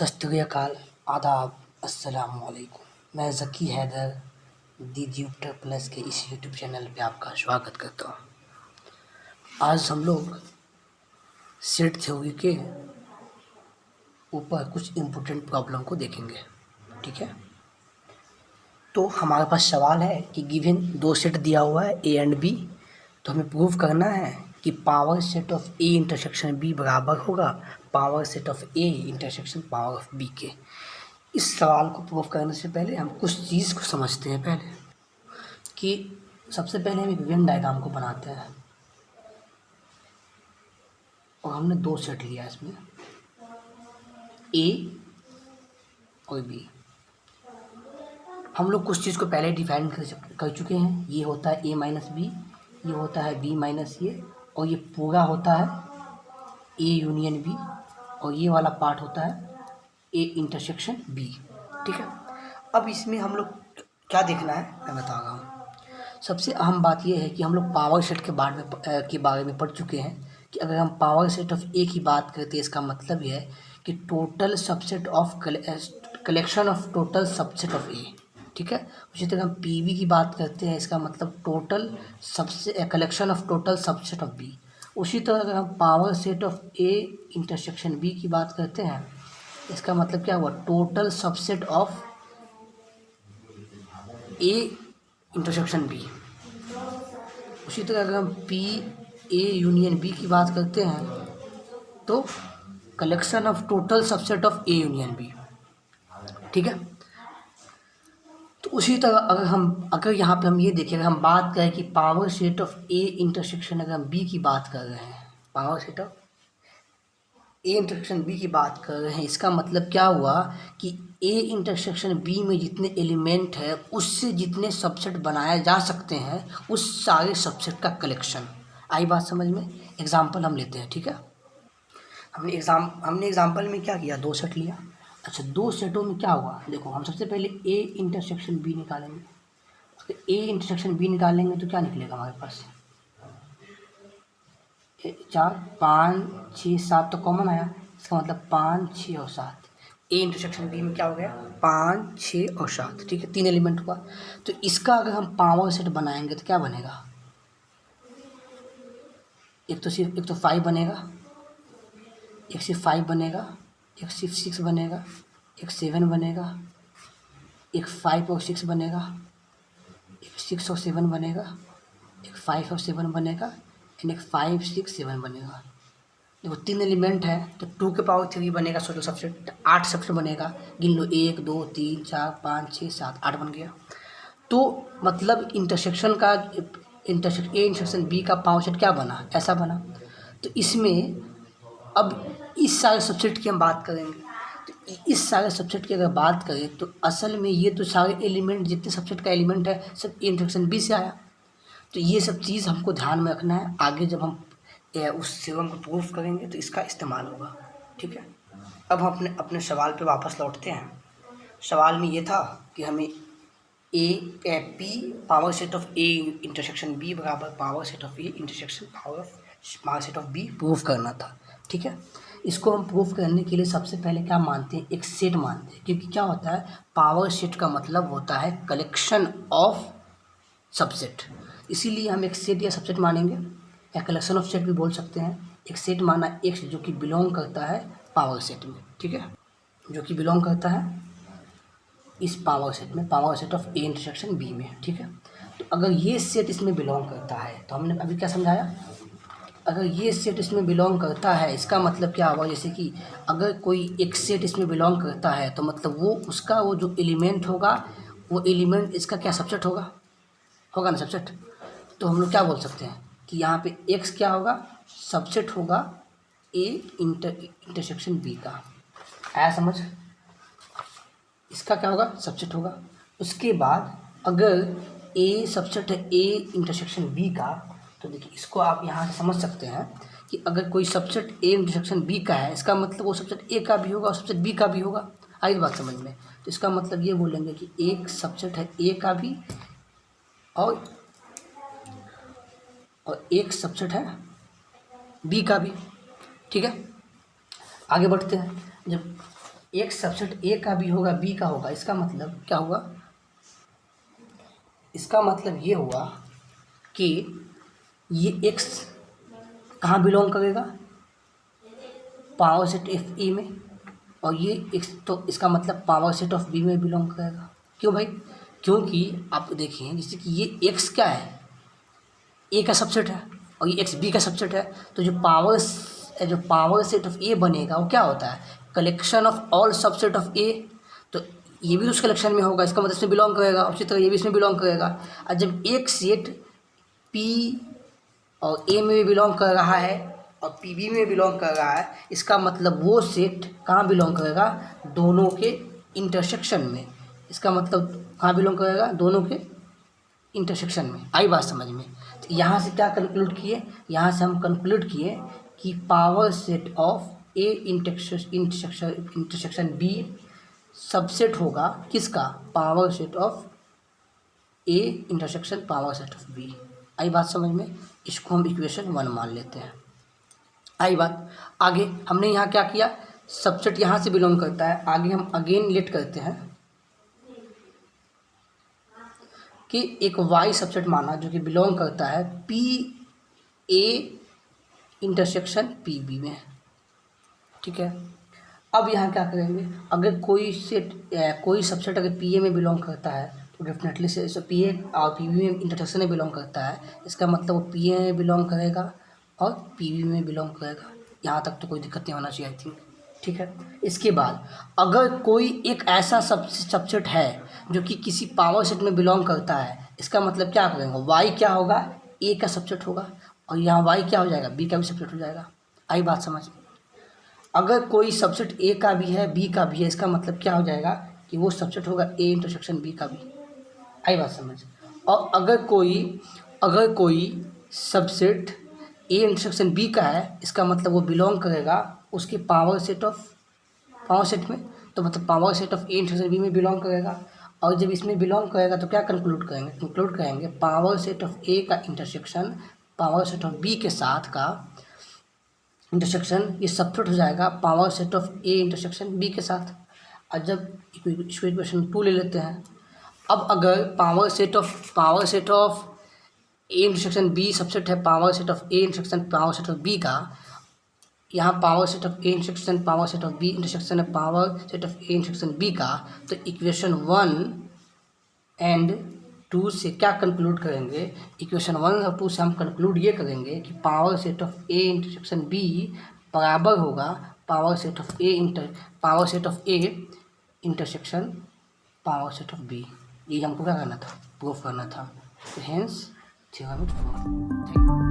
सत श्री अकाल, आदाब, अस्सलाम वालेकुम। मैं ज़की हैदर डिजिटल प्लस के इस यूट्यूब चैनल पे आपका स्वागत करता हूँ। आज हम लोग सेट थ्योरी के ऊपर कुछ इम्पोर्टेंट प्रॉब्लम को देखेंगे, ठीक है। तो हमारे पास सवाल है कि गिवन दो सेट दिया हुआ है ए एंड बी, तो हमें प्रूव करना है कि power set of A intersection B बराबर होगा power set of A intersection power of B के। इस सवाल को प्रूव करने से पहले हम कुछ चीज़ को समझते हैं पहले कि सबसे पहले हम एक वेन डायग्राम को बनाते हैं और हमने दो सेट लिया इसमें ए और बी। हम लोग कुछ चीज़ को पहले डिफाइन कर चुके हैं। ये होता है ए माइनस बी, ये होता है बी माइनस ए, और ये पूरा होता है ए यूनियन बी, और ये वाला पार्ट होता है ए इंटरसेक्शन बी, ठीक है। अब इसमें हम लोग क्या देखना है मैं बता रहा हूँ। सबसे अहम बात यह है कि हम लोग पावर सेट के बारे में पढ़ चुके हैं कि अगर हम पावर सेट ऑफ ए की बात करते हैं इसका मतलब यह है कि total subset of collection of total subset of A, ठीक है। उसी तरह हम पी की बात करते हैं, इसका मतलब total subset collection of total subset of B. उसी तरह अगर हम power set of A intersection B की बात करते हैं, इसका मतलब क्या हुआ, total subset of A intersection B. उसी तरह अगर हम पी ए यूनियन बी की बात करते हैं तो collection of total subset of A union B, ठीक है। तो उसी तरह अगर यहाँ पे हम ये देखें, अगर हम बात करें कि power set of A intersection अगर हम बी की बात कर रहे हैं, power set of A intersection B की बात कर रहे हैं, इसका मतलब क्या हुआ कि ए इंटरसेक्शन बी में जितने एलिमेंट है उससे जितने सबसेट बनाए जा सकते हैं उस सारे सबसेट का कलेक्शन। आई बात समझ में? एग्जाम्पल हम लेते हैं, ठीक है। हमने एग्जाम्पल में क्या किया, दो सेट लिया। अच्छा, दो सेटों में क्या हुआ, देखो हम सबसे पहले ए इंटरसेक्शन बी निकालेंगे। अगर ए इंटरसेक्शन बी निकालेंगे तो क्या निकलेगा हमारे पास, 4 5 6 7 तो कॉमन आया, इसका मतलब 5 6 और 7। ए इंटरसेक्शन बी में क्या हो गया, 5 6 और 7, ठीक है, 3 एलिमेंट हुआ। तो इसका अगर हम पावर सेट बनाएंगे तो क्या बनेगा, एक तो 5 बनेगा, एक सिर्फ 5 बनेगा, एक सिर्फ 6 बनेगा, एक 7 बनेगा, एक 5 और 6 बनेगा, एक 6 और 7 बनेगा, एक 5 और 7 बनेगा, एंड एक 5 6 7 बनेगा। देखो 3 एलिमेंट है तो 2 के पावर 3 बनेगा, टोटल सबसेट 8 सबसेट बनेगा। गिन लो, 1 2 3 4 5 6 7 8 बन गया। तो मतलब इंटरसेक्शन ए इंटरसेक्शन बी का पावर सेट क्या बना, ऐसा बना। तो इसमें अब इस सारे सबसेट की हम बात करेंगे, तो इस सारे सबसेट की अगर बात करें तो असल में ये तो सारे एलिमेंट जितने सबसेट का एलिमेंट है सब इंटरसेक्शन बी से आया। तो ये सब चीज़ हमको ध्यान में रखना है, आगे जब हम उस थ्योरम को प्रूफ करेंगे तो इसका इस्तेमाल होगा, ठीक है। अब हम अपने सवाल पे वापस लौटते हैं। सवाल में ये था कि हमें P power set of A intersection B बराबर power set of A intersection power set of B proof करना था, ठीक है। इसको हम प्रूफ करने के लिए सबसे पहले क्या मानते हैं, एक सेट मानते हैं, क्योंकि क्या होता है, पावर सेट का मतलब होता है कलेक्शन ऑफ सबसेट। इसीलिए हम एक सेट या सबसेट मानेंगे, या कलेक्शन ऑफ सेट भी बोल सकते हैं। एक सेट माना एक्स जो कि बिलोंग करता है पावर सेट में, ठीक है, जो कि बिलोंग करता है इस पावर सेट में, power set of A intersection B में, ठीक है। तो अगर ये सेट इसमें बिलोंग करता है तो हमने अभी क्या समझाया, अगर ये सेट इसमें बिलोंग करता है इसका मतलब क्या हुआ, जैसे कि अगर कोई एक सेट इसमें बिलोंग करता है तो मतलब वो उसका वो जो एलिमेंट होगा वो एलिमेंट इसका क्या सबसेट होगा ना, सबसेट। तो हम लोग क्या बोल सकते हैं कि यहाँ पे एक्स क्या होगा, सबसेट होगा ए इंटरसेक्शन बी का। आया समझ, इसका क्या होगा, सबसेट होगा। उसके बाद अगर ए सबसेट है ए इंटरसेक्शन बी का, तो देखिए इसको आप यहाँ से समझ सकते हैं कि अगर कोई सबसेट ए इंटरसेक्शन बी का है इसका मतलब वो सबसेट ए का भी होगा और सबसेट बी का भी होगा। आई बात समझ में? तो इसका मतलब ये बोलेंगे कि एक सबसेट है ए का भी और एक सबसेट है बी का भी, ठीक है। आगे बढ़ते हैं। जब एक सबसेट ए का भी होगा बी का होगा, इसका मतलब क्या हुआ, इसका मतलब ये हुआ कि ये एक्स कहाँ बिलोंग करेगा, पावर सेट एफ ई में, और ये एक्स तो इसका मतलब पावर सेट ऑफ बी में बिलोंग करेगा। क्यों भाई, क्योंकि आप देखिए जैसे कि ये एक्स क्या है, ए का सबसेट है और ये एक्स बी का सबसेट है, तो जो पावर सेट ऑफ ए बनेगा वो क्या होता है, collection of all subset of A. तो ये भी उस कलेक्शन में होगा, इसका मतलब इसमें बिलोंग करेगा, उसी तरह ये भी इसमें बिलोंग करेगा। और जब एक सेट पी और ए में भी बिलोंग कर रहा है और पी बी में बिलोंग कर रहा है, इसका मतलब वो सेट कहाँ बिलोंग करेगा, दोनों के इंटरसेक्शन में। इसका मतलब कहाँ बिलोंग करेगा, दोनों के इंटरसेक्शन में। आई बात समझ में। तो यहाँ से क्या कंक्लूड किए, यहाँ से हम कंक्लूड किए कि power set of A intersection B subset होगा किसका, power set of A intersection power set of B. आई बात समझ में, इसको हम इक्वेशन 1 मान लेते हैं। आई बात, आगे हमने यहाँ क्या किया, सबसेट यहाँ से बिलोंग करता है, आगे हम अगेन लेट करते हैं कि एक वाई सबसेट माना जो कि बिलोंग करता है P A intersection P B में, ठीक है। अब यहाँ क्या करेंगे, अगर कोई सबसेट अगर पी ए में बिलोंग करता है तो डेफिनेटली से पी ए और पी बी में इंटरसेक्शन में बिलोंग करता है, इसका मतलब वो पी ए में बिलोंग करेगा और पी बी में बिलोंग करेगा। यहाँ तक तो कोई दिक्कत नहीं होना चाहिए आई थिंक, ठीक है। इसके बाद अगर कोई एक ऐसा सबसेट है जो कि किसी पावर सेट में बिलोंग करता है, इसका मतलब क्या करेंगे, वाई क्या होगा, ए का सबसेट होगा और यहाँ वाई क्या हो जाएगा, बी का भी सबसेट हो जाएगा। आई बात समझ। अगर कोई सबसेट ए का भी है बी का भी है, इसका मतलब क्या हो जाएगा कि वो सबसेट होगा ए इंटरसेक्शन बी का भी। आई बात समझ। और अगर कोई सबसेट ए इंटरसेक्शन बी का है, इसका मतलब वो बिलोंग करेगा उसके पावर सेट में, तो मतलब power set of A intersection B में बिलोंग करेगा। और जब इसमें बिलोंग करेगा तो क्या कंक्लूड करेंगे, पावर सेट ऑफ ए का intersection power set of B के साथ का इंटरसेक्शन ये सबसेट हो जाएगा power set of A intersection B के साथ। और जब इसको इक्वेशन 2 ले लेते हैं, अब अगर power set of A intersection B subset है power set of A intersection power set of B का, यहाँ power set of A intersection power set of B intersection है power set of A intersection B का, तो equation 1 and 2 से क्या conclude करेंगे, equation 1 और 2 से हम कंक्लूड ये करेंगे कि power set of A intersection B बराबर होगा power set of A intersection power set of B. ये हमको क्या करना था, प्रूफ करना था। तो hence theorem is proof. Thank you.